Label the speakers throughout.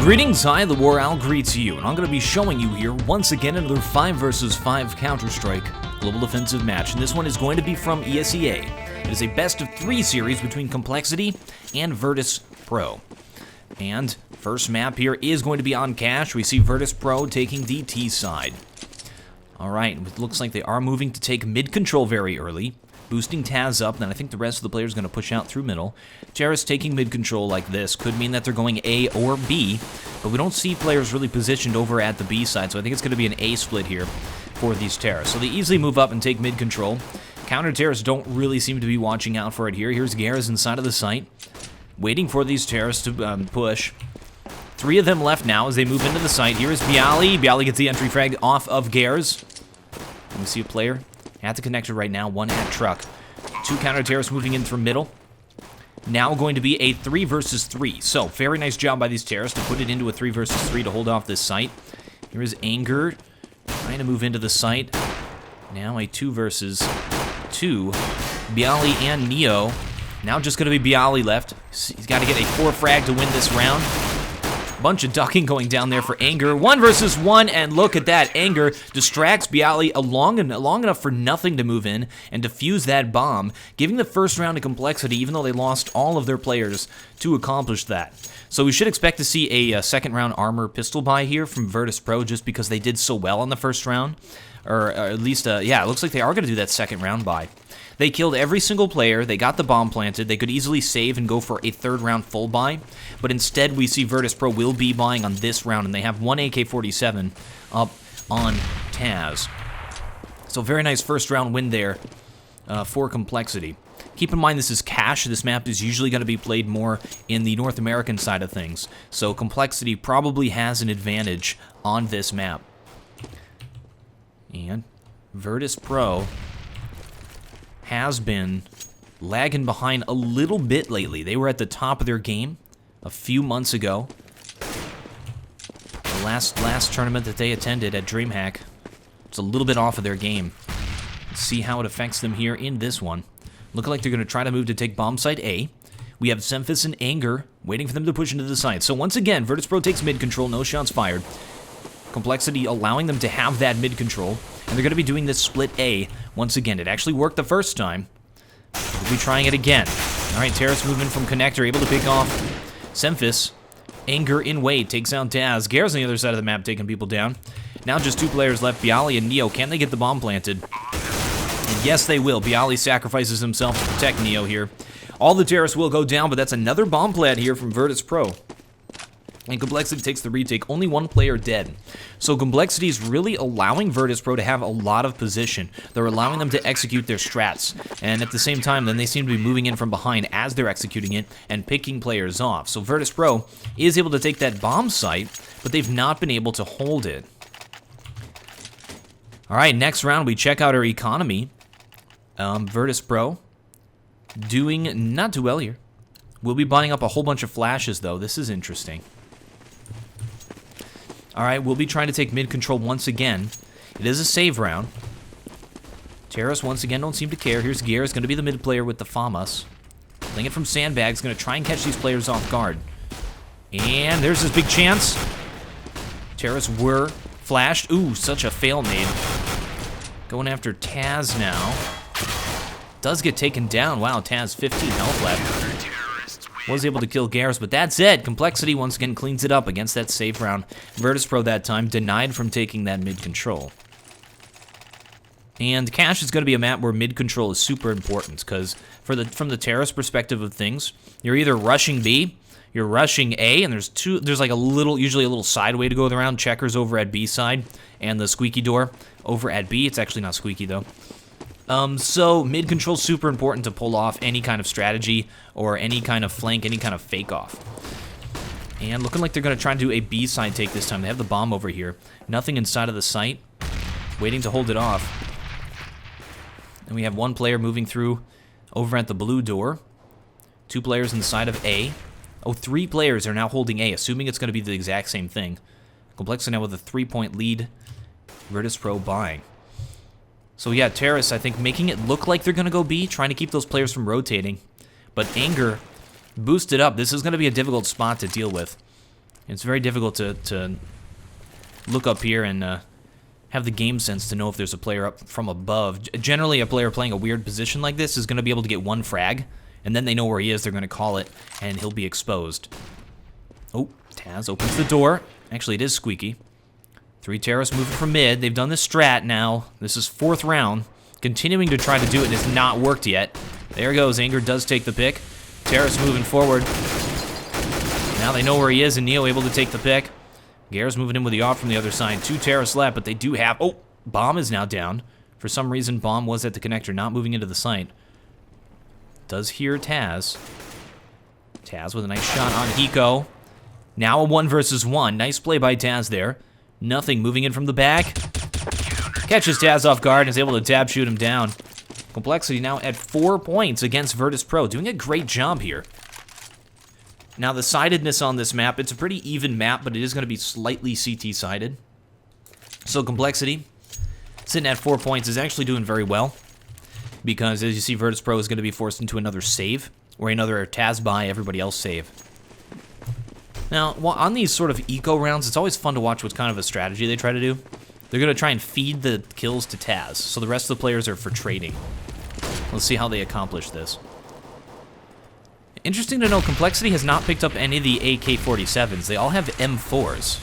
Speaker 1: Greetings, I, the WarOwl, greets you, and I'm going to be showing you here, once again, another 5 vs 5 Counter-Strike Global Offensive match, and this one is going to be from ESEA. It is a best-of-3 series between compLexity and Virtus.pro. And first map here is going to be on cash. We see Virtus.pro taking the T side. Alright, it looks like they are moving to take mid-control very early, boosting Taz up, then I think the rest of the players are going to push out through middle. Terrace taking mid-control like this could mean that they're going A or B, but we don't see players really positioned over at the B side, so I think it's going to be an A split here for these Terrace. So they easily move up and take mid-control. Counter Terrace don't really seem to be watching out for it here. Here's Garrus inside of the site, waiting for these Terrace to push. 3 of them left now as they move into the site. Here is Bialy. Bialy gets the entry frag off of Garrus. We see a player at the connector right now, 1 at truck. 2 counter Terrace moving in from middle. Now going to be a 3 vs 3. So, very nice job by these Terrace to put it into a 3 vs 3 to hold off this site. Here is Anger trying to move into the site. Now a 2 vs 2. Bialy and Neo. Now just going to be Bialy left. He's got to get a 4 frag to win this round. Bunch of ducking going down there for Anger. 1 vs 1, and look at that. Anger distracts Bialy long enough for nothing to move in and defuse that bomb, giving the first round to compLexity, even though they lost all of their players to accomplish that. So we should expect to see a second round armor pistol buy here from Virtus.pro just because they did so well on the first round. Or at least, yeah, it looks like they are going to do that second round buy. They killed every single player, they got the bomb planted, they could easily save and go for a third round full buy, but instead we see Virtus.pro will be buying on this round, and they have 1 AK-47 up on Taz. So very nice first round win there for compLexity. Keep in mind this is cash, this map is usually going to be played more in the North American side of things, so compLexity probably has an advantage on this map. And Virtus.pro has been lagging behind a little bit lately. They were at the top of their game a few months ago. The last tournament that they attended at DreamHack, it's a little bit off of their game. Let's see how it affects them here in this one. Looking like they're going to try to move to take bomb site A. We have Semphis and Anger waiting for them to push into the site. So once again, Virtus.pro takes mid control, no shots fired. compLexity allowing them to have that mid control. And they're going to be doing this split A once again. It actually worked the first time. We'll be trying it again. All right, Terrace moving from connector, able to pick off Semphis. Anger in weight, takes out Taz. Garrus on the other side of the map taking people down. Now just 2 players left, Bialy and Neo. Can they get the bomb planted? And yes, they will. Bialy sacrifices himself to protect Neo here. All the Terrace will go down, but that's another bomb plant here from Virtus.pro. And compLexity takes the retake, only 1 player dead. So compLexity is really allowing Virtus.pro to have a lot of position. They're allowing them to execute their strats. And at the same time, then they seem to be moving in from behind as they're executing it and picking players off. So Virtus.pro is able to take that bomb site, but they've not been able to hold it. Alright, next round we check out our economy. Virtus.pro doing not too well here. We'll be buying up a whole bunch of flashes though. This is interesting. Alright, we'll be trying to take mid-control once again. It is a save round. Terrace once again don't seem to care. Here's Garrus, going to be the mid player with the FAMAS. Playing it from sandbags, going to try and catch these players off guard. And there's his big chance. Terrace were flashed. Ooh, such a fail made. Going after Taz now. Does get taken down. Wow, Taz 15 health left. Was able to kill Garrus, but that's it. compLexity once again cleans it up against that safe round. Virtus.pro that time denied from taking that mid-control. And Cash is going to be a map where mid-control is super important, because from the Terrace perspective of things, you're either rushing B, you're rushing A, and there's like usually a little side way to go around. Checkers over at B side, and the squeaky door over at B. It's actually not squeaky though. So mid-control is super important to pull off any kind of strategy or any kind of flank, any kind of fake-off. And looking like they're going to try and do a B-side take this time. They have the bomb over here. Nothing inside of the site. Waiting to hold it off. And we have 1 player moving through over at the blue door. 2 players inside of A. Oh, 3 players are now holding A, assuming it's going to be the exact same thing. compLexity now with a 3-point lead. Virtus.pro buying. So yeah, Terrace, I think, making it look like they're going to go B, trying to keep those players from rotating. But Anger boosted up. This is going to be a difficult spot to deal with. It's very difficult to look up here and have the game sense to know if there's a player up from above. Generally, a player playing a weird position like this is going to be able to get one frag, and then they know where he is, they're going to call it, and he'll be exposed. Oh, Taz opens the door. Actually, it is Squeaky. 3 terrorists moving from mid. They've done the strat now. This is 4th round. Continuing to try to do it, and it's not worked yet. There goes. Anger does take the pick. Terrorists moving forward. Now they know where he is, and Neo able to take the pick. Gare's moving in with the off from the other side. 2 terrorists left, but they do have... Oh, Bomb is now down. For some reason, Bomb was at the connector, not moving into the site. Does hear Taz. Taz with a nice shot on Hiko. Now a 1 versus 1. Nice play by Taz there. Nothing moving in from the back. Catches Taz off guard and is able to dab shoot him down. compLexity now at 4 points against Virtus.pro. Doing a great job here. Now, the sidedness on this map, it's a pretty even map, but it is going to be slightly CT-sided. So, compLexity, sitting at 4 points, is actually doing very well. Because, as you see, Virtus.pro is going to be forced into another save, or another Taz buy, everybody else save. Now, on these sort of eco rounds, it's always fun to watch what kind of a strategy they try to do. They're going to try and feed the kills to Taz, so the rest of the players are for trading. Let's see how they accomplish this. Interesting to know, compLexity has not picked up any of the AK-47s. They all have M4s.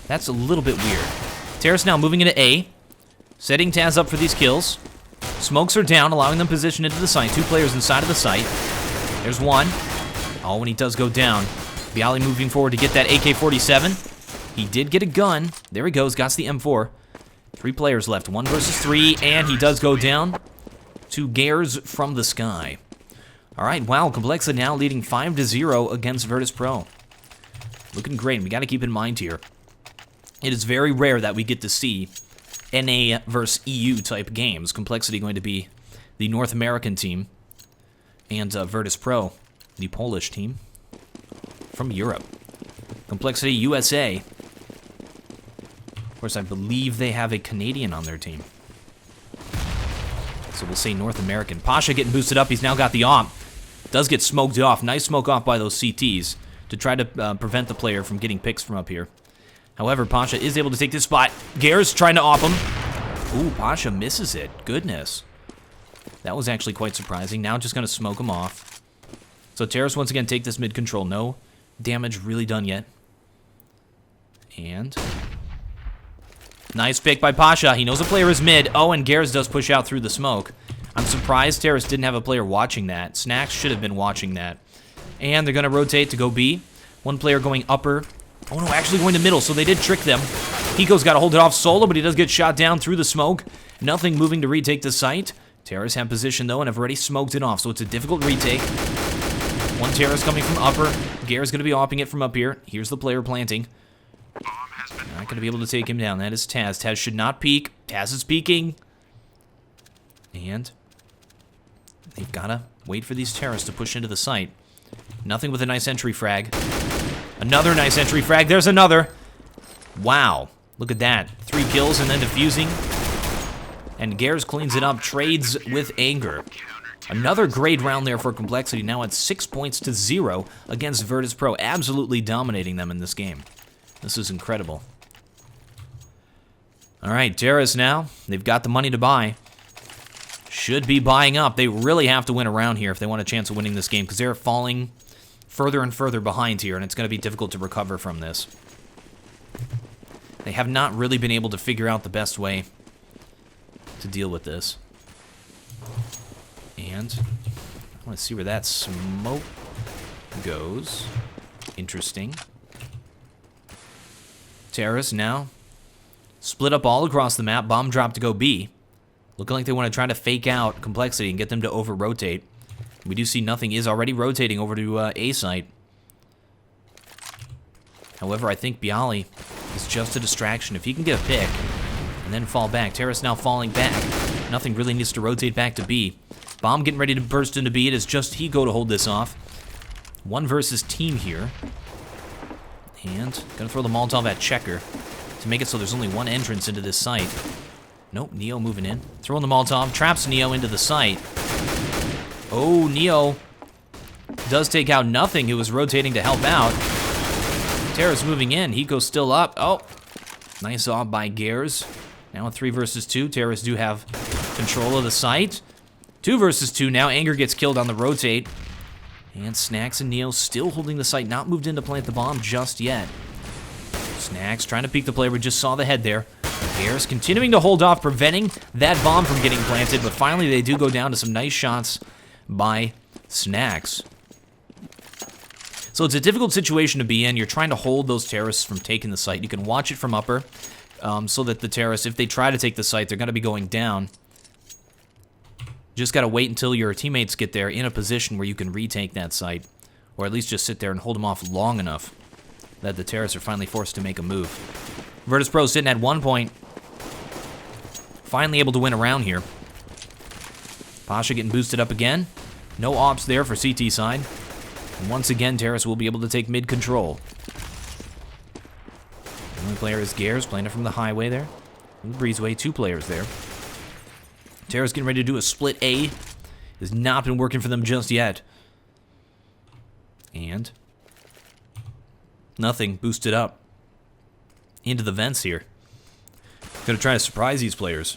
Speaker 1: That's a little bit weird. Terrace now moving into A, setting Taz up for these kills. Smokes are down, allowing them position into the site. 2 players inside of the site. There's 1. Oh, when he does go down. Bialy moving forward to get that AK-47. He did get a gun. There he goes, got the M4. 3 players left, 1 versus 3, and he does go down to Gares from the sky. All right, wow, compLexity now leading 5-0 against Virtus.pro. Looking great, and we got to keep in mind here, it is very rare that we get to see NA versus EU type games. compLexity going to be the North American team, and Virtus.pro, the Polish team from Europe. compLexity USA. Of course, I believe they have a Canadian on their team. So we'll say North American. Pasha getting boosted up. He's now got the AWP. Does get smoked off. Nice smoke off by those CTs to try to prevent the player from getting picks from up here. However, Pasha is able to take this spot. Gare's trying to AWP him. Ooh, Pasha misses it. Goodness. That was actually quite surprising. Now just going to smoke him off. So Terrace once again take this mid control. No damage really done yet. And nice pick by Pasha. He knows a player is mid. Oh, and Gares does push out through the smoke. I'm surprised Terrace didn't have a player watching that. Snacks should have been watching that. And they're going to rotate to go B. 1 player going upper. Oh no, actually going to middle, so they did trick them. Hiko's got to hold it off solo, but he does get shot down through the smoke. Nothing moving to retake the site. Terrace have position though, and have already smoked it off, so it's a difficult retake. 1 Terrace coming from upper. Gare's going to be offing it from up here. Here's the player planting. Not going to be able to take him down. That is Taz. Taz should not peek. Taz is peeking. And they've got to wait for these terrorists to push into the site. Nothing with a nice entry frag. Another nice entry frag. There's another. Wow. Look at that. 3 kills and then defusing. And Gares cleans it up. Trades with Anger. Another great round there for compLexity. Now at 6 points to 0 against Virtus.pro. Absolutely dominating them in this game. This is incredible. All right, Terrace now. They've got the money to buy. Should be buying up. They really have to win around here if they want a chance of winning this game, because they're falling further and further behind here, and it's going to be difficult to recover from this. They have not really been able to figure out the best way to deal with this. And I want to see where that smoke goes. Interesting. Terrace now split up all across the map. Bomb drop to go B. Looking like they want to try to fake out compLexity and get them to over-rotate. We do see nothing is already rotating over to A site. However, I think Bialy is just a distraction. If he can get a pick and then fall back. Terrace now falling back. Nothing really needs to rotate back to B. Bomb getting ready to burst into B. It is just Hiko to hold this off. 1 versus team here. And gonna throw the Molotov at Checker to make it so there's only 1 entrance into this site. Nope, Neo moving in. Throwing the Molotov, traps Neo into the site. Oh, Neo does take out Nothing, who was rotating to help out. Terrace moving in. Hiko's still up. Oh, nice off by Gares. Now 3 versus 2. Terrace do have control of the site. 2 versus 2 now. Anger gets killed on the rotate. And Snacks and Neo still holding the site. Not moved in to plant the bomb just yet. Snacks trying to peek the player. We just saw the head there. Gares continuing to hold off, preventing that bomb from getting planted. But finally, they do go down to some nice shots by Snacks. So it's a difficult situation to be in. You're trying to hold those terrorists from taking the site. You can watch it from upper so that the terrorists, if they try to take the site, they're going to be going down. Just got to wait until your teammates get there in a position where you can retake that site. Or at least just sit there and hold them off long enough that the terrorists are finally forced to make a move. Virtus.pro sitting at 1 point. Finally able to win a round here. Pasha getting boosted up again. No ops there for CT side. And once again, Terrace will be able to take mid control. The only player is Gares, playing it from the highway there. From the breezeway, 2 players there. Terrace getting ready to do a split A. Has not been working for them just yet. And nothing boosted up into the vents here. Gonna try to surprise these players.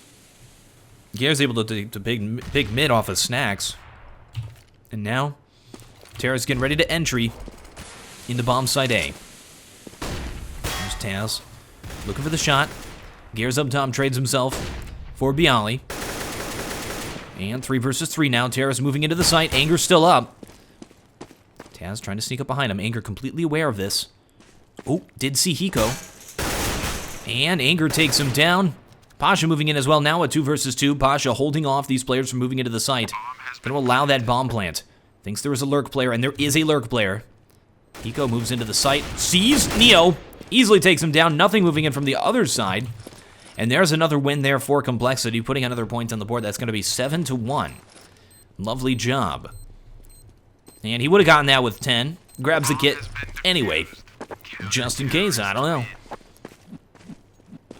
Speaker 1: Gares able to big mid off of Snacks. And now Terrace getting ready to entry into bomb site A. There's Taz looking for the shot. Gares up top trades himself for Bialy. And 3 versus 3 now. Terrace moving into the site. Anger still up. Taz trying to sneak up behind him. Anger completely aware of this. Oh, did see Hiko. And Anger takes him down. Pasha moving in as well now at 2 versus 2. Pasha holding off these players from moving into the site. Going to allow that bomb plant. Thinks there was a lurk player, and there is a lurk player. Hiko moves into the site. Sees Neo. Easily takes him down. Nothing moving in from the other side. And there's another win there for compLexity, putting another point on the board. That's going to be 7-1. Lovely job. And he would have gotten that with 10. Grabs the kit. Anyway, just in case, I don't know.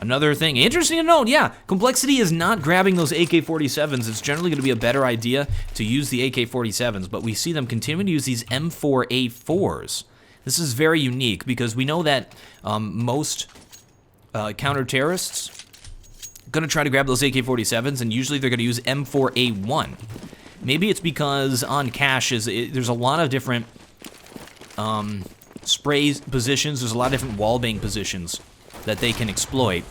Speaker 1: Another thing, interesting to note, yeah, compLexity is not grabbing those AK-47s. It's generally going to be a better idea to use the AK-47s, but we see them continuing to use these M4A4s. This is very unique because we know that most counter-terrorists are going to try to grab those AK-47s, and usually they're going to use M4A1. Maybe it's because on cache, there's a lot of different spray positions, there's a lot of different wallbang positions that they can exploit.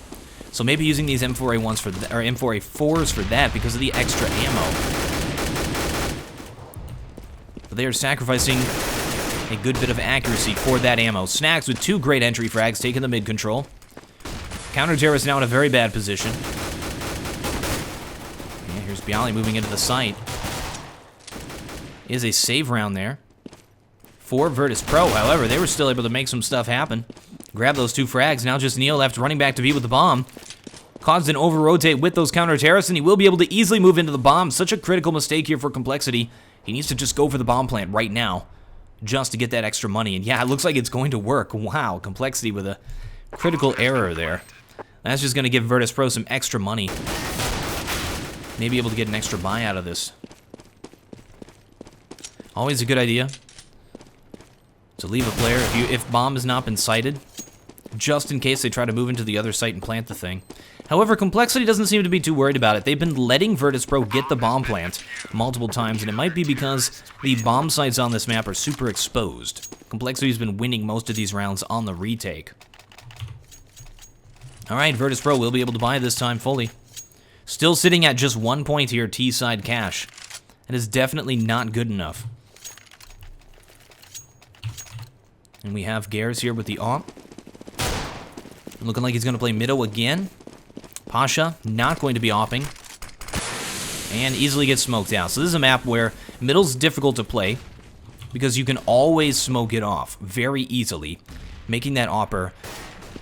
Speaker 1: So maybe using these M4A1s for or M4A4s for that because of the extra ammo. But they are sacrificing a good bit of accuracy for that ammo. Snacks with 2 great entry frags, taking the mid control. Counter-terrorist now in a very bad position. And here's Bialy moving into the site. Is a save round there for Virtus.pro. However, they were still able to make some stuff happen. Grab those 2 frags. Now just Neo left running back to be with the bomb. Caused an over-rotate with those counter-terrorists, and he will be able to easily move into the bomb. Such a critical mistake here for compLexity. He needs to just go for the bomb plant right now just to get that extra money. And yeah, it looks like it's going to work. Wow, compLexity with a critical error there. That's just going to give Virtus.pro some extra money. Maybe able to get an extra buy out of this. Always a good idea to leave a player if bomb has not been sighted, just in case they try to move into the other site and plant the thing. However, compLexity doesn't seem to be too worried about it. They've been letting Virtus.pro get the bomb plant multiple times, and it might be because the bomb sites on this map are super exposed. compLexity's been winning most of these rounds on the retake. Alright, Virtus.pro will be able to buy this time fully. Still sitting at just 1 point here, T-side cash. That is definitely not good enough. And we have Gares here with the AWP. Looking like he's going to play Mido again. Pasha not going to be AWPing. And easily gets smoked out. So this is a map where Middle's difficult to play because you can always smoke it off very easily, making that AWPer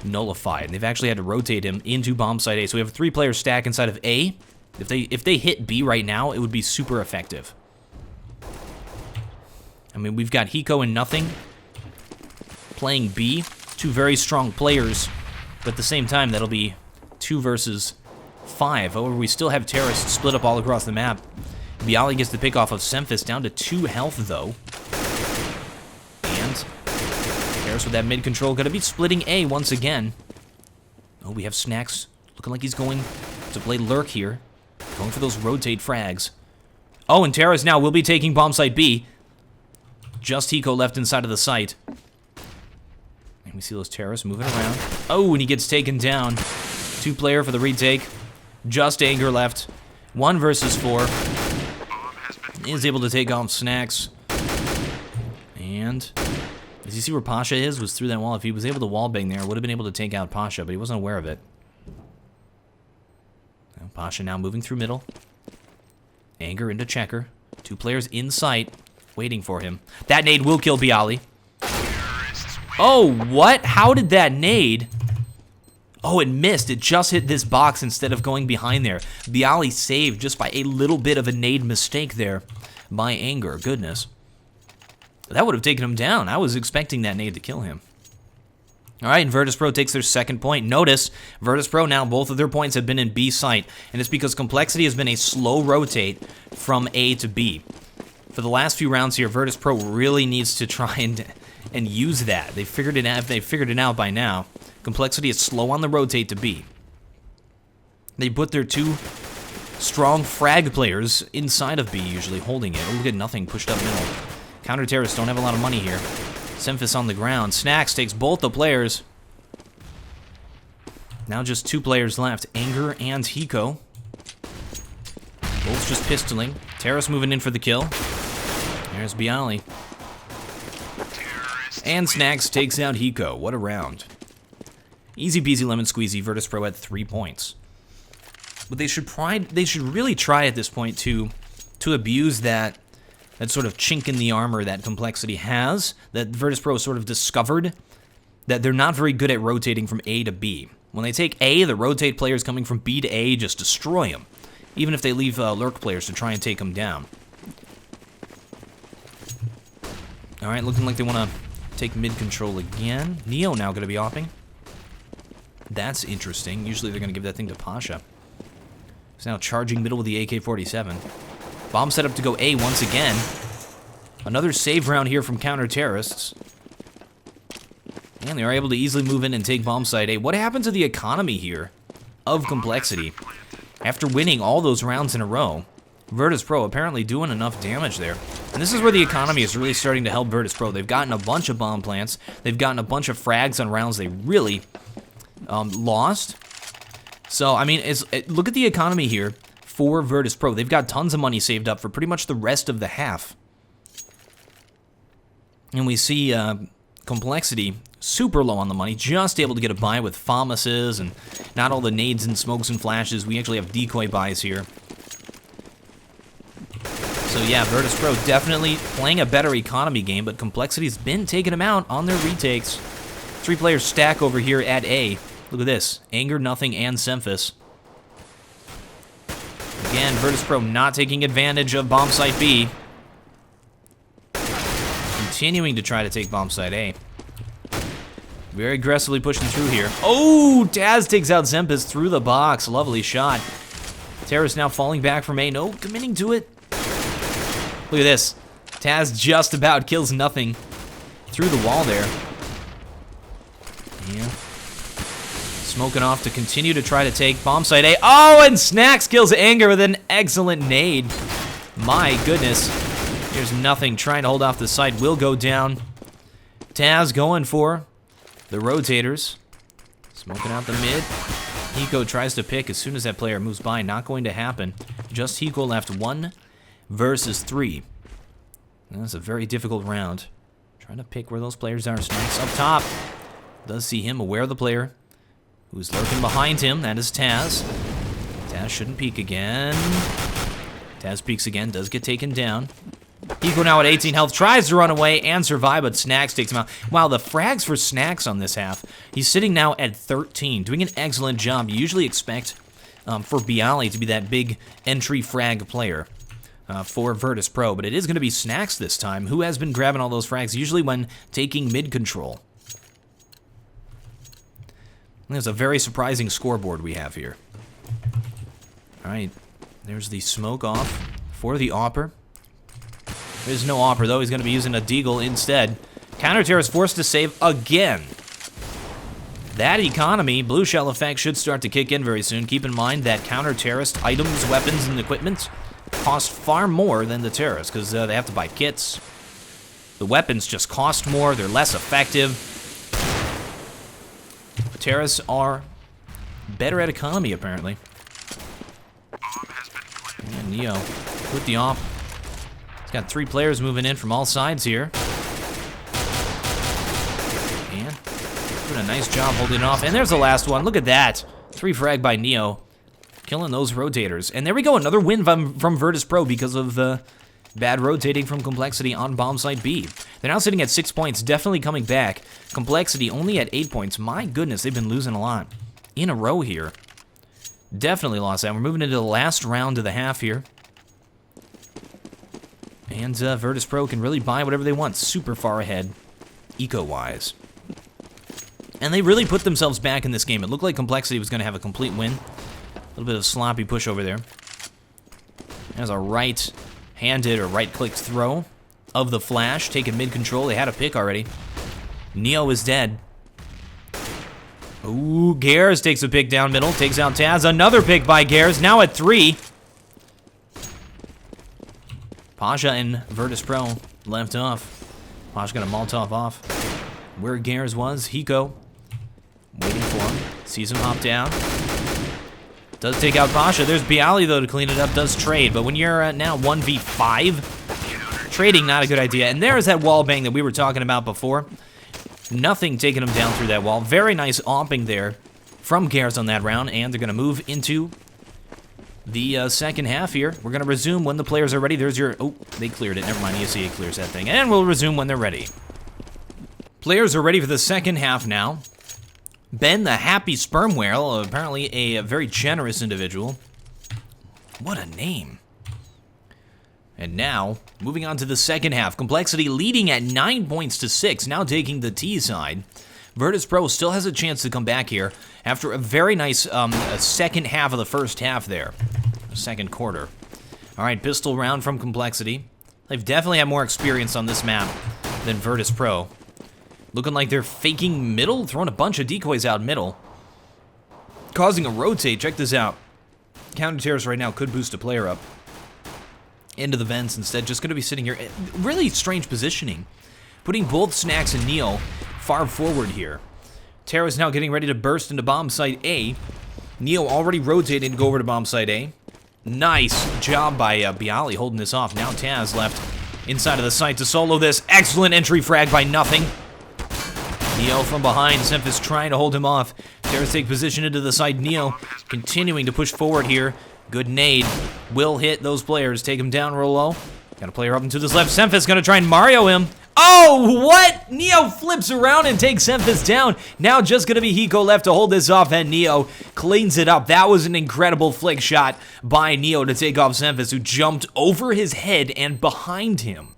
Speaker 1: nullified. And they've actually had to rotate him into bomb site A. So we have a 3-player stack inside of A. If they hit B right now, it would be super effective. I mean, we've got Hiko and Nothing playing B, 2 very strong players, but at the same time, that'll be 2 versus 5. However, we still have terrorists split up all across the map. Bialy gets the pick off of Semphis, down to 2 health, though. And Terrace with that mid-control. Going to be splitting A once again. Oh, we have Snacks looking like he's going to play Lurk here. Going for those rotate frags. Oh, and Terrace now will be taking bomb site B. Just Hiko left inside of the site. And we see those Terrace moving around. Oh, and he gets taken down. 2-player for the retake. Just Anger left. 1 versus 4. He is able to take off Snacks. And does you see where Pasha is? Was through that wall. If he was able to wallbang there, would have been able to take out Pasha, but he wasn't aware of it. Now, Pasha now moving through middle. Anger into checker. 2 players in sight, waiting for him. That nade will kill Bialy. Oh, what? How did that nade? Oh, it missed. It just hit this box instead of going behind there. Bialy saved just by a little bit of a nade mistake there by Anger. Goodness. That would have taken him down. I was expecting that nade to kill him. All right, and Virtus.pro takes their second point. Notice, Virtus.pro now, both of their points have been in B site, and it's because complexity has been a slow rotate from A to B. For the last few rounds here, Virtus.pro really needs to try and use that. They figured it out. They've figured it out by now. Complexity is slow on the rotate to B. They put their 2 strong frag players inside of B, usually holding it. Oh, look at nothing pushed up middle. Counter-terrorists don't have a lot of money here. Semphis on the ground. Snacks takes both the players. Now just 2 players left. Anger and Hiko. Both just pistoling. Terrace moving in for the kill. There's Bialy. And Snacks takes out Hiko. What a round. Easy peasy lemon squeezy. Virtus.pro at 3 points. But they should really try at this point to abuse that sort of chink in the armor that complexity has, that Virtus.pro sort of discovered that they're not very good at rotating from A to B. When they take A, the rotate players coming from B to A just destroy them, even if they leave lurk players to try and take them down. All right, looking like they want to take mid-control again. Neo now going to be offing. That's interesting. Usually they're going to give that thing to Pasha. He's now charging middle with the AK-47. Bomb set up to go A once again. Another save round here from counter-terrorists. And they are able to easily move in and take bomb site A. What happened to the economy here of complexity? After winning all those rounds in a row, Virtus.pro apparently doing enough damage there. And this is where the economy is really starting to help Virtus.pro. They've gotten a bunch of bomb plants. They've gotten a bunch of frags on rounds they really lost. So, I mean, look at the economy here for Virtus.pro. They've got tons of money saved up for pretty much the rest of the half. And we see complexity super low on the money, just able to get a buy with FAMASes and not all the nades and smokes and flashes. We actually have decoy buys here. So yeah, Virtus.pro definitely playing a better economy game, but complexity's been taking them out on their retakes. 3 players stack over here at A. Look at this. Anger, Nothing, and Semphis. Again, Virtus.pro not taking advantage of bomb site B. Continuing to try to take bomb site A. Very aggressively pushing through here. Oh, Taz takes out Semphis through the box. Lovely shot. Terrace now falling back from A. No, committing to it. Look at this. Taz just about kills Nothing through the wall there. Yeah. Smoking off to continue to try to take bomb site A. Oh, and Snacks kills Anger with an excellent nade. My goodness. Here's Nothing trying to hold off the site. Will go down. Taz going for the rotators. Smoking out the mid. Hiko tries to pick as soon as that player moves by. Not going to happen. Just Hiko left 1 versus 3. That's a very difficult round. Trying to pick where those players are. Snacks up top. Does see him, aware of the player who's lurking behind him. That is Taz. Taz shouldn't peek again. Taz peeks again, does get taken down. Hiko now at 18 health, tries to run away and survive, but Snacks takes him out. Wow, the frags for Snacks on this half. He's sitting now at 13, doing an excellent job. You usually expect for Bialy to be that big entry frag player for Virtus.pro, but it is going to be Snacks this time, who has been grabbing all those frags, usually when taking mid-control. There's a very surprising scoreboard we have here. All right, there's the smoke off for the Opper. There's no Opper, though. He's going to be using a Deagle instead. Counter-Terrorist forced to save again. That economy, blue shell effect, should start to kick in very soon. Keep in mind that counter-terrorist items, weapons, and equipment cost far more than the terrorists because they have to buy kits. The weapons just cost more. They're less effective. The terrorists are better at economy, apparently. And Neo with the op. He's got 3 players moving in from all sides here. And doing a nice job holding off. And there's the last one. Look at that. 3 frag by Neo. Killing those rotators. And there we go. Another win from Virtus.pro because of the bad rotating from compLexity on bomb site B. They're now sitting at 6 points. Definitely coming back. compLexity only at 8 points. My goodness, they've been losing a lot in a row here. Definitely lost that. We're moving into the last round of the half here. And Virtus.pro can really buy whatever they want. Super far ahead, eco-wise. And they really put themselves back in this game. It looked like compLexity was going to have a complete win. A little bit of sloppy push over there. There's a right-handed or right-clicked throw of the flash. Taking mid-control. They had a pick already. Neo is dead. Ooh, Gares takes a pick down middle. Takes out Taz. Another pick by Gares. Now at 3. Pasha and Virtus.pro left off. Pasha got a Molotov off. Where Gares was, Hiko waiting for him. Sees him hop down. Does take out Pasha. There's Bialy, though, to clean it up. Does trade. But when you're now 1v5, trading not a good idea. And there's that wall bang that we were talking about before. Nothing taking him down through that wall. Very nice omping there from Gares on that round. And they're going to move into the second half here. We're going to resume when the players are ready. There's your... Oh, they cleared it. Never mind. ESEA clears that thing. And we'll resume when they're ready. Players are ready for the second half now. Ben, the happy sperm whale, apparently a very generous individual. What a name. And now, moving on to the second half. compLexity leading at 9 points to 6, now taking the T side. Virtus.pro still has a chance to come back here after a very nice second half of the first half there. Second quarter. All right, pistol round from compLexity. They've definitely had more experience on this map than Virtus.pro. Looking like they're faking middle, throwing a bunch of decoys out middle. Causing a rotate, check this out. Counter-terrorist right now could boost a player up into the vents instead. Just going to be sitting here. Really strange positioning. Putting both Snacks and Neo far forward here. Terra's now getting ready to burst into bomb site A. Neo already rotating to go over to bomb site A. Nice job by Bialy holding this off. Now Taz left inside of the site to solo this. Excellent entry frag by Nothing. Neo from behind. Semphis trying to hold him off. Terra's take position into the side. Neo continuing to push forward here. Good nade. Will hit those players. Take him down real low. Got a player up into this left. Semphis going to try and Mario him. Oh, what? Neo flips around and takes Semphis down. Now just going to be Hiko left to hold this off, and Neo cleans it up. That was an incredible flick shot by Neo to take off Semphis, who jumped over his head and behind him.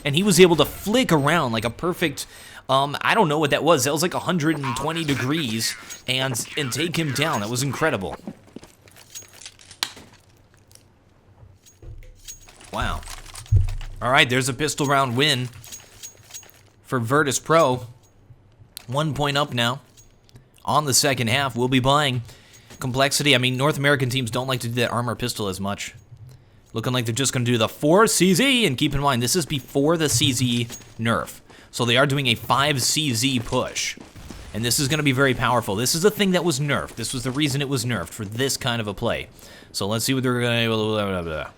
Speaker 1: And he was able to flick around like a perfect... I don't know what that was. That was like 120 degrees and take him down. That was incredible. Wow. All right, there's a pistol round win for Virtus.pro. 1 point up now on the second half. We'll be buying compLexity. I mean, North American teams don't like to do that armor pistol as much. Looking like they're just going to do the 4 CZ. And keep in mind, this is before the CZ nerf. So they are doing a 5 CZ push. And this is going to be very powerful. This is the thing that was nerfed. This was the reason it was nerfed, for this kind of a play. So let's see what they're going to...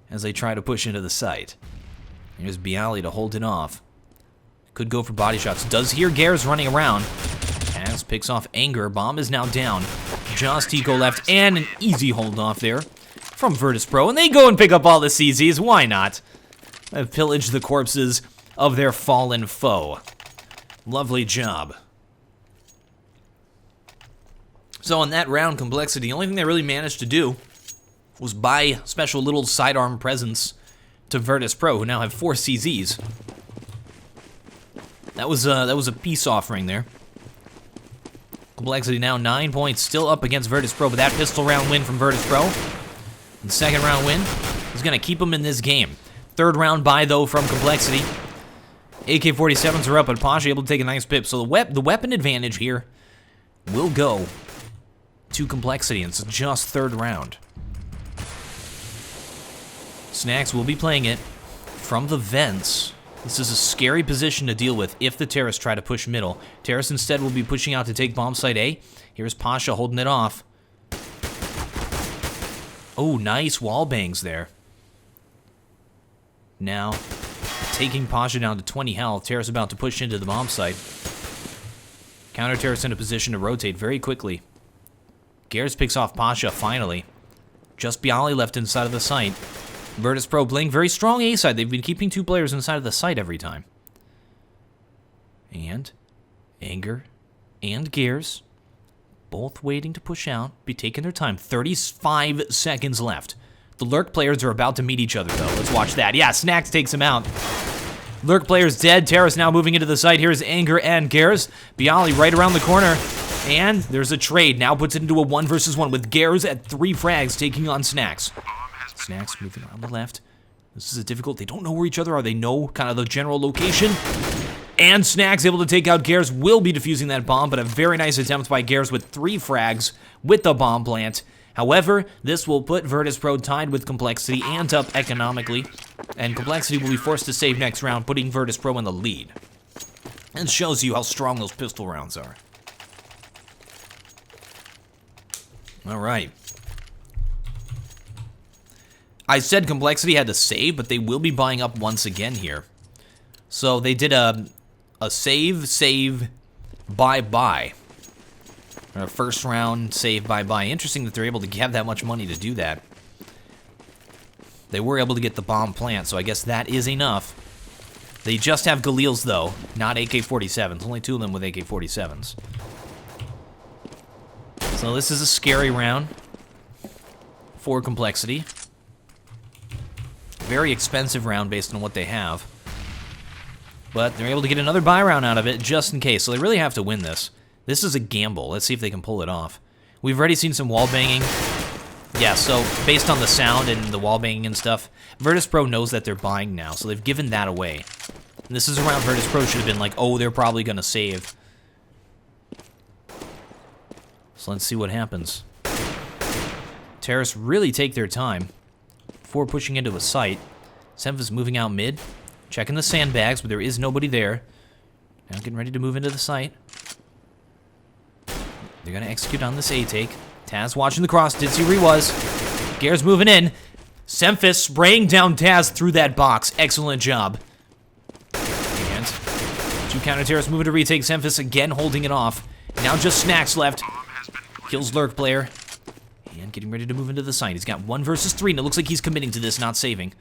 Speaker 1: as they try to push into the site. Here's Bialy to hold it off. Could go for body shots. Does hear Gares running around. As picks off Anger. Bomb is now down. Just Hiko left, and an easy hold off there from Virtus.pro. And they go and pick up all the CZs. Why not? They've pillaged the corpses of their fallen foe. Lovely job. So in that round, compLexity, the only thing they really managed to do was buy special little sidearm presents to Virtus.pro, who now have 4 CZs. That was a peace offering there. compLexity now 9 points, still up against Virtus.pro, but that pistol round win from Virtus.pro, and second round win, is going to keep them in this game. Third round buy, though, from compLexity. AK-47s are up, but Pasha able to take a nice pip. So the weapon advantage here will go to compLexity. It's just third round. Snacks will be playing it from the vents. This is a scary position to deal with if the terrorists try to push middle. Terrorists instead will be pushing out to take bomb site A. Here's Pasha holding it off. Oh, nice wall bangs there. Now, taking Pasha down to 20 health. Terrorists about to push into the bomb site. Counter-terrorists in a position to rotate very quickly. Gears picks off Pasha finally. Just Bialy left inside of the site. Virtus.pro playing very strong A side. They've been keeping 2 players inside of the site every time. And Anger and Gears both waiting to push out, be taking their time. 35 seconds left. The Lurk players are about to meet each other, though. Let's watch that. Yeah, Snacks takes him out. Lurk player's dead. Terrace now moving into the site. Here's Anger and Gears. Bialy right around the corner. And there's a trade. Now puts it into a 1 versus 1 with Gears at 3 frags taking on Snacks. Snacks moving around the left. This is difficult. They don't know where each other are. They know kind of the general location. And Snacks able to take out Gears. Will be defusing that bomb, but a very nice attempt by Gears with 3 frags with the bomb plant. However, this will put Virtus.pro tied with compLexity and up economically. And compLexity will be forced to save next round, putting Virtus.pro in the lead. And shows you how strong those pistol rounds are. All right. I said compLexity had to save, but they will be buying up once again here. So they did a save, buy. Or a first round save, buy. Interesting that they're able to have that much money to do that. They were able to get the bomb plant, so I guess that is enough. They just have Galils, though, not AK-47s. Only 2 of them with AK-47s. So this is a scary round for compLexity. Very expensive round based on what they have. But they're able to get another buy round out of it just in case. So they really have to win this. This is a gamble. Let's see if they can pull it off. We've already seen some wall banging. Yeah, so based on the sound and the wall banging and stuff, Virtus.pro knows that they're buying now. So they've given that away. And this is a round Virtus.pro should have been like, oh, they're probably going to save. So let's see what happens. Terrorists really take their time before pushing into a site. Semphis moving out mid, checking the sandbags, but there is nobody there. Now getting ready to move into the site. They're going to execute on this A-take. Taz watching the cross, did see where he was. Gears moving in. Semphis spraying down Taz through that box. Excellent job. And 2 counter-terrorists moving to retake. Semphis again holding it off. Now just Snacks left. Kills Lurk player. And getting ready to move into the site. He's got 1 versus 3, and it looks like he's committing to this, not saving.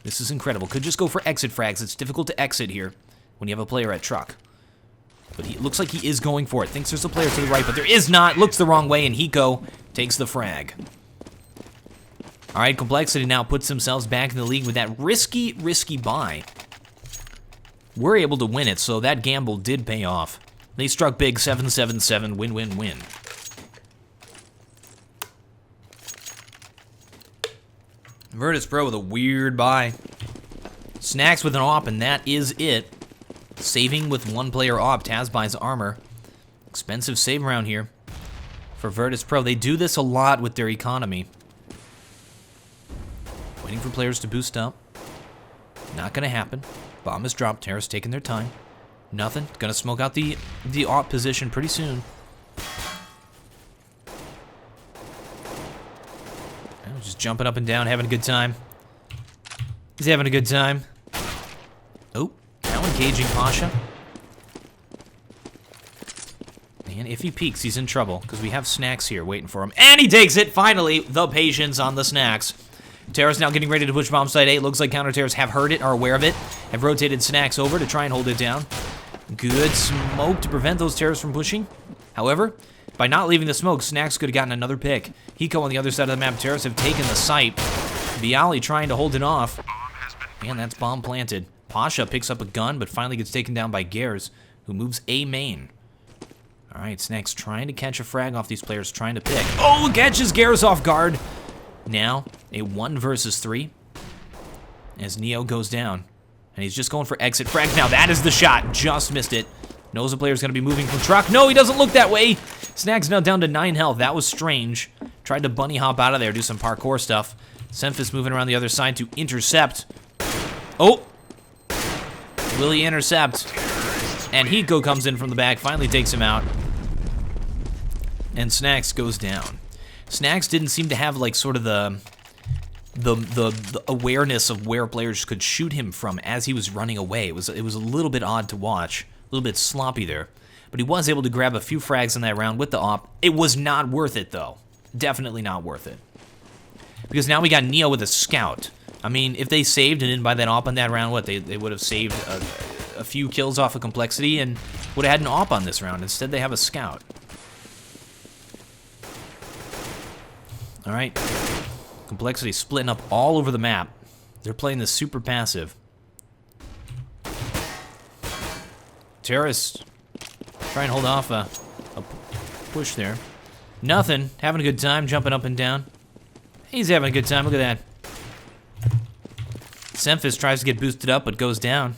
Speaker 1: This is incredible. Could just go for exit frags. It's difficult to exit here when you have a player at truck. But he looks like he is going for it. Thinks there's a player to the right, but there is not. Looks the wrong way, and Hiko takes the frag. All right, compLexity now puts themselves back in the league with that risky buy. We're able to win it, so that gamble did pay off. They struck big, 7-7-7, win-win-win. Virtus.pro with a weird buy. Snacks with an op, and that is it. Saving with 1 player op. Taz buys armor. Expensive save round here for Virtus.pro. They do this a lot with their economy. Waiting for players to boost up. Not gonna happen. Bomb is dropped. Terrorists taking their time. Nothing. Gonna smoke out the op position pretty soon. Just jumping up and down, having a good time. He's having a good time. Oh, now engaging Pasha. And if he peeks, he's in trouble, because we have Snacks here waiting for him. And he takes it, finally, the patience on the Snacks. Terrace now getting ready to push bomb site 8. Looks like counter-terrorists have heard it, are aware of it. Have rotated Snacks over to try and hold it down. Good smoke to prevent those terrorists from pushing. However, by not leaving the smoke, Snacks could have gotten another pick. Hiko on the other side of the map. Terrorists have taken the site. Bialy trying to hold it off. And that's bomb planted. Pasha picks up a gun, but finally gets taken down by Gears, who moves A main. All right, Snacks trying to catch a frag off these players, trying to pick. Oh, catches Gears off guard. Now, a 1 versus 3. As Neo goes down. And he's just going for exit frag. Now that is the shot. Just missed it. Knows the player's going to be moving from truck. No, he doesn't look that way. Snag's now down to 9 health. That was strange. Tried to bunny hop out of there, do some parkour stuff. Semphis moving around the other side to intercept. Oh! Will he intercept? And Hiko comes in from the back, finally takes him out. And Snags goes down. Snags didn't seem to have like sort of the awareness of where players could shoot him from as he was running away. It was a little bit odd to watch, a little bit sloppy there. But he was able to grab a few frags in that round with the op. It was not worth it though. Definitely not worth it. Because now we got Neo with a scout. I mean, if they saved and didn't buy that op on that round, what, they would have saved a few kills off of complexity and would have had an op on this round. Instead, they have a scout. All right. Complexity splitting up all over the map. They're playing this super passive. Terrorists try and hold off a push there. Nothing. Having a good time, jumping up and down. He's having a good time. Look at that. Semphis tries to get boosted up, but goes down.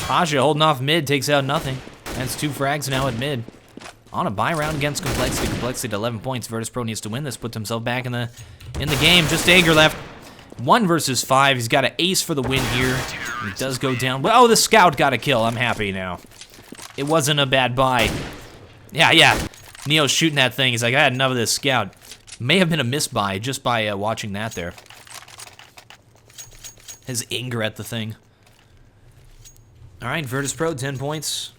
Speaker 1: Pasha holding off mid, takes out nothing. That's 2 frags now at mid. On a bye round against Complexity. Complexity at 11 points. Virtus.pro needs to win this, puts himself back in the game. Just Anger left. 1 versus 5. He's got an ace for the win here. He does go down. Oh, the scout got a kill. I'm happy now. It wasn't a bad buy. Yeah. Neo's shooting that thing. He's like, I had enough of this scout. May have been a misbuy just by watching that there. His anger at the thing. All right, Virtus.pro, 10 points.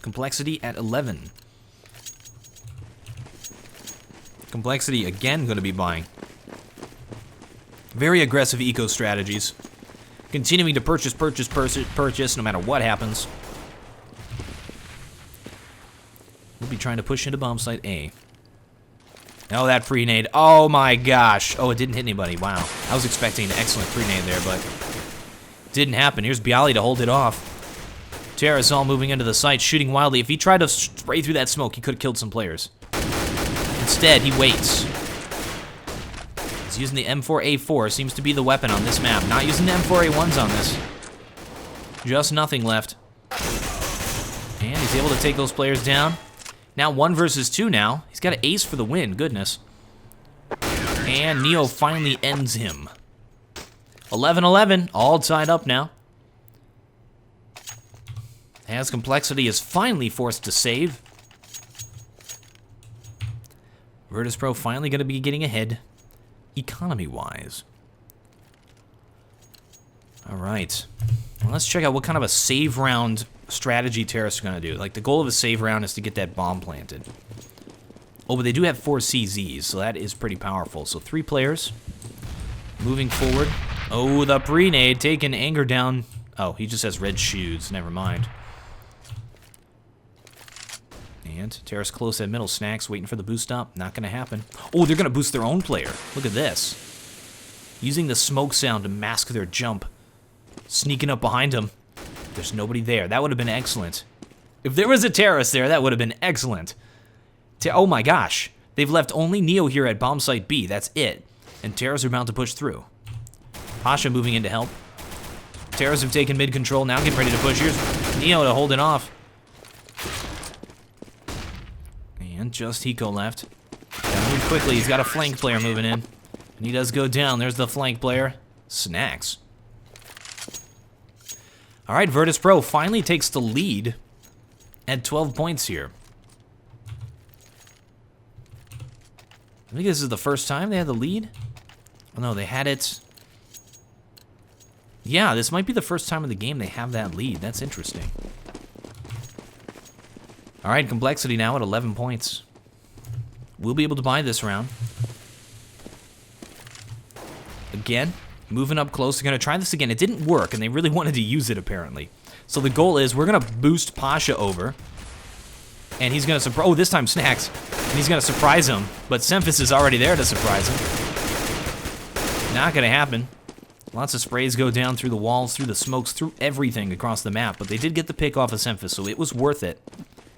Speaker 1: Complexity at 11. Complexity, again, going to be buying. Very aggressive eco strategies. Continuing to purchase no matter what happens. We'll be trying to push into bomb site A. Oh, that pre-nade. Oh my gosh. Oh, it didn't hit anybody. Wow. I was expecting an excellent pre-nade there, but didn't happen. Here's Bialy to hold it off. Terrasol moving into the site, shooting wildly. If he tried to spray through that smoke, he could have killed some players. Instead, he waits. He's using the M4A4. Seems to be the weapon on this map. Not using the M4A1s on this. Just nothing left. And he's able to take those players down. Now 1 versus 2 now. He's got an ace for the win. Goodness. And Neo finally ends him. 11-11. All tied up now. As Complexity is finally forced to save. Virtus.pro finally going to be getting ahead. Economy-wise. All right. Well, let's check out what kind of a save round strategy terrorists are going to do. Like, the goal of a save round is to get that bomb planted. Oh, but they do have 4 CZs, so that is pretty powerful. So 3 players moving forward. Oh, the pre-nade taking Anger down. Oh, he just has red shoes. Never mind. And Terrace close at middle. Snacks waiting for the boost up. Not going to happen. Oh, they're going to boost their own player. Look at this. Using the smoke sound to mask their jump. Sneaking up behind him. There's nobody there. That would have been excellent. If there was a terrorist there, that would have been excellent. Oh my gosh. They've left only Neo here at bomb site B. That's it. And terrorists are about to push through. Pasha moving in to help. Terrorists have taken mid control. Now getting ready to push. Here's Neo to hold it off. And just Hiko left. Gotta move quickly. He's got a flank player moving in. And he does go down. There's the flank player. Snacks. All right, Virtus.pro finally takes the lead at 12 points here. I think this is the first time they had the lead. Oh, no, they had it. Yeah, this might be the first time in the game they have that lead. That's interesting. All right, Complexity now at 11 points. We'll be able to buy this round. Again. Moving up close, they're going to try this again. It didn't work, and they really wanted to use it, apparently. So the goal is we're going to boost Pasha over. And he's going to surprise... Oh, this time Snacks. And he's going to surprise him. But Semphis is already there to surprise him. Not going to happen. Lots of sprays go down through the walls, through the smokes, through everything across the map. But they did get the pick off of Semphis, so it was worth it.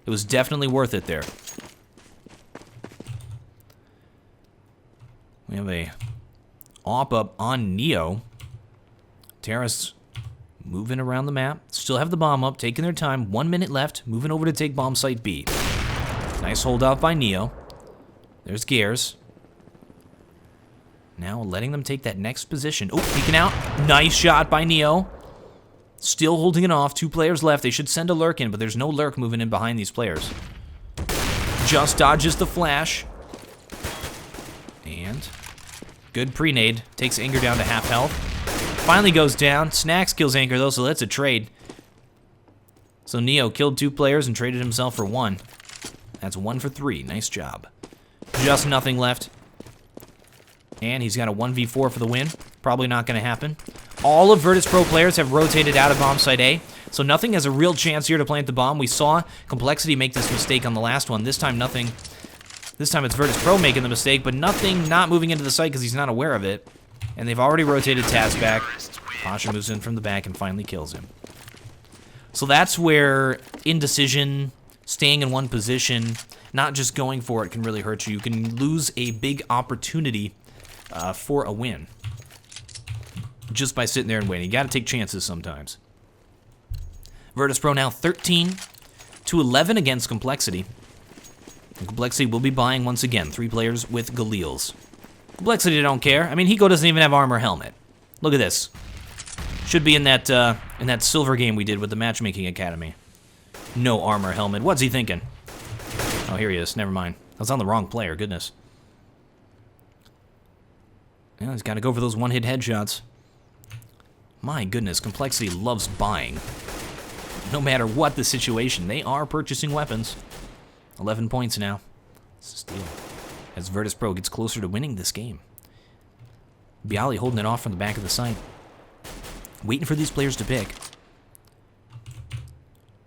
Speaker 1: It was definitely worth it there. We have a op up on Neo. Terrace moving around the map. Still have the bomb up, taking their time. 1 minute left. Moving over to take bomb site B. Nice hold out by Neo. There's Gears. Now letting them take that next position. Oh, peeking out. Nice shot by Neo. Still holding it off. 2 players left. They should send a lurk in, but there's no lurk moving in behind these players. Just dodges the flash. And good pre-nade. Takes Anger down to half health. Finally goes down. Snacks kills Anger, though, so that's a trade. So Neo killed 2 players and traded himself for 1. That's 1 for 3. Nice job. Just nothing left. And he's got a 1v4 for the win. Probably not going to happen. All of Virtus.pro players have rotated out of bomb site A, so nothing has a real chance here to plant the bomb. We saw compLexity make this mistake on the last one. This time, nothing. This time it's Virtus.pro making the mistake, but nothing not moving into the site because he's not aware of it. And they've already rotated Taz back. Pasha moves in from the back and finally kills him. So that's where indecision, staying in one position, not just going for it can really hurt you. You can lose a big opportunity for a win just by sitting there and waiting. You got to take chances sometimes. Virtus.pro now 13-11 against compLexity. And compLexity will be buying once again 3 players with Galils. compLexity don't care. I mean, Hiko doesn't even have armor helmet. Look at this. Should be in that silver game we did with the Matchmaking Academy. No armor helmet. What's he thinking? Oh, here he is. Never mind. I was on the wrong player. Goodness. Yeah, he's got to go for those one-hit headshots. My goodness, compLexity loves buying. No matter what the situation, they are purchasing weapons. 11 points now. It's a steal. As Virtus.pro gets closer to winning this game. Bialy holding it off from the back of the site. Waiting for these players to pick.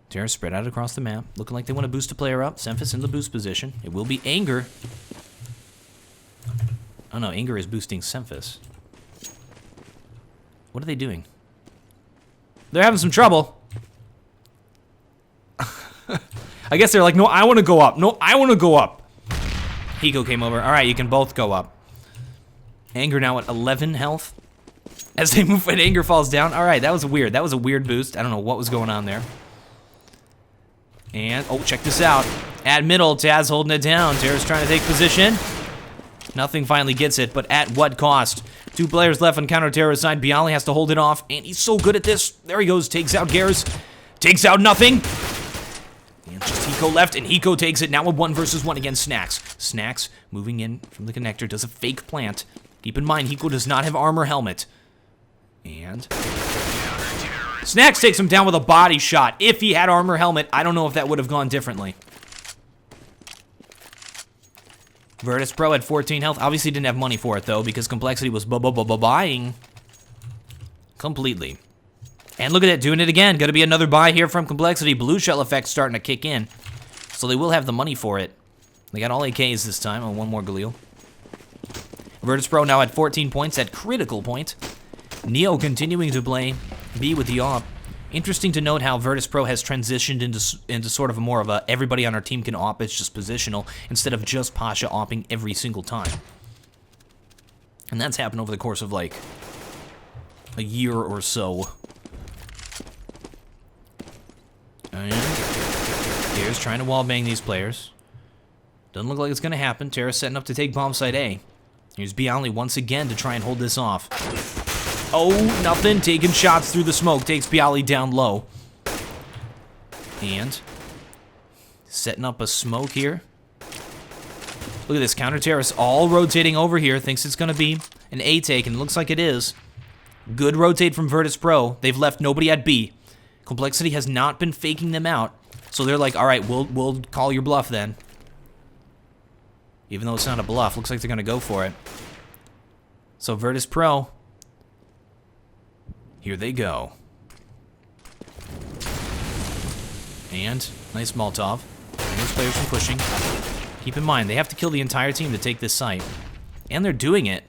Speaker 1: Terra spread out across the map. Looking like they want to boost a player up. Semphis in the boost position. It will be Anger. Oh no, Anger is boosting Semphis. What are they doing? They're having some trouble. I guess they're like, no, I want to go up. No, I want to go up. Hiko came over. All right, you can both go up. Anger now at 11 health. As they move, and Anger falls down. All right, that was weird. That was a weird boost. I don't know what was going on there. And, oh, check this out. At middle, Taz holding it down. Terra's trying to take position. Nothing finally gets it, but at what cost? 2 players left on counter Terra's side. Bialy has to hold it off, and he's so good at this. There he goes, takes out Gears. Takes out nothing. And just Hiko left, and Hiko takes it. Now a 1 versus 1 against Snacks. Snacks moving in from the connector, does a fake plant. Keep in mind, Hiko does not have armor helmet. And Snacks takes him down with a body shot. If he had armor helmet, I don't know if that would have gone differently. Virtus.pro had 14 health. Obviously didn't have money for it, though, because compLexity was buying completely. And look at that, doing it again. Going to be another buy here from compLexity. Blue shell effect starting to kick in. So they will have the money for it. They got all AKs this time. Oh, 1 more Galil. Virtus.pro now at 14 points at critical point. Neo continuing to play B with the AWP. Interesting to note how Virtus.pro has transitioned into sort of a more of a everybody on our team can AWP, it's just positional, instead of just Pasha AWPing every single time. And that's happened over the course of like a year or so. And here's trying to wallbang these players. Doesn't look like it's going to happen. Terra's setting up to take bomb site A. Here's Bialy once again to try and hold this off. Oh, nothing. Taking shots through the smoke. Takes Bialy down low. And setting up a smoke here. Look at this. Counter terrorist all rotating over here. Thinks it's going to be an A take, and it looks like it is. Good rotate from Virtus.pro. They've left nobody at B. compLexity has not been faking them out. So they're like, all right, we'll call your bluff then. Even though it's not a bluff. Looks like they're going to go for it. So Virtus.pro. Here they go. And nice Molotov. And those players from pushing. Keep in mind, they have to kill the entire team to take this site. And they're doing it.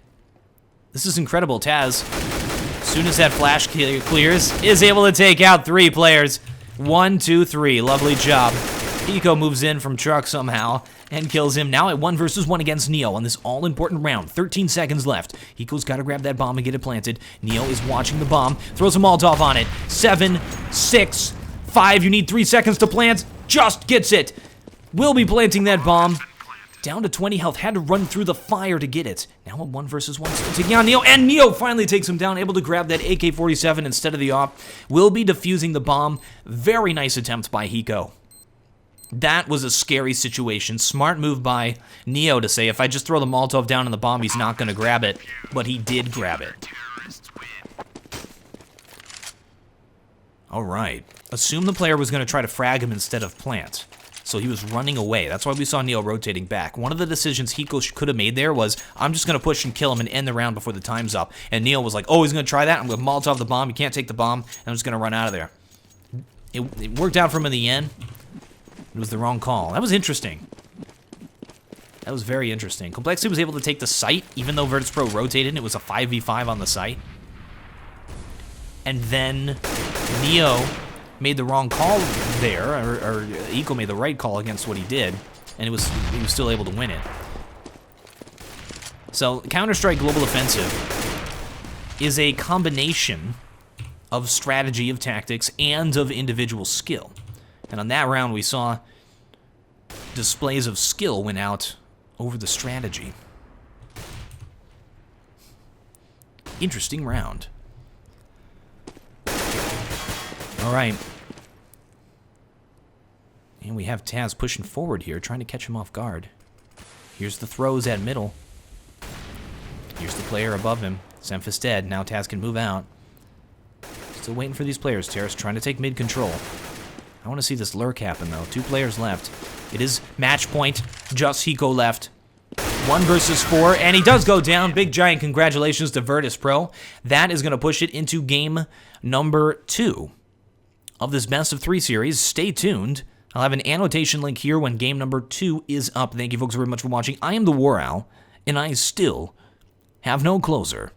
Speaker 1: This is incredible. Taz, as soon as that flash clears, is able to take out 3 players. 1, 2, 3. Lovely job. Hiko moves in from truck somehow and kills him. Now at 1 versus 1 against Neo on this all-important round. 13 seconds left. Hiko's got to grab that bomb and get it planted. Neo is watching the bomb. Throws a Molotov on it. 7, 6, 5. You need 3 seconds to plant. Just gets it. Will be planting that bomb. Down to 20 health. Had to run through the fire to get it. Now at 1 versus 1. Still taking on Neo. And Neo finally takes him down. Able to grab that AK-47 instead of the AWP. Will be defusing the bomb. Very nice attempt by Hiko. That was a scary situation. Smart move by Neo to say, if I just throw the Molotov down on the bomb, he's not going to grab it. But he did grab it. Alright. Assume the player was going to try to frag him instead of plant. So he was running away. That's why we saw Neo rotating back. One of the decisions Hiko could have made there was, I'm just going to push and kill him and end the round before the time's up. And Neo was like, oh, he's going to try that? I'm going to Molotov the bomb. You can't take the bomb. And I'm just going to run out of there. It worked out for him in the end. It was the wrong call. That was interesting. That was very interesting. compLexity was able to take the site, even though Virtus.pro rotated, and it was a 5v5 on the site. And then Neo made the wrong call there, or Hiko made the right call against what he did, and he was still able to win it. So Counter-Strike Global Offensive is a combination of strategy, of tactics, and of individual skill. And on that round, we saw displays of skill win out over the strategy. Interesting round. All right. And we have Taz pushing forward here, trying to catch him off guard. Here's the throws at middle. Here's the player above him. Semphis dead. Now Taz can move out. Still waiting for these players. Terrace trying to take mid control. I want to see this lurk happen, though. 2 players left. It is match point. Just Hiko left. 1 versus 4, and he does go down. Big giant congratulations to Virtus.pro. That is going to push it into game number 2 of this best of 3 series. Stay tuned. I'll have an annotation link here when game number 2 is up. Thank you folks very much for watching. I am the WarOwl, and I still have no closer.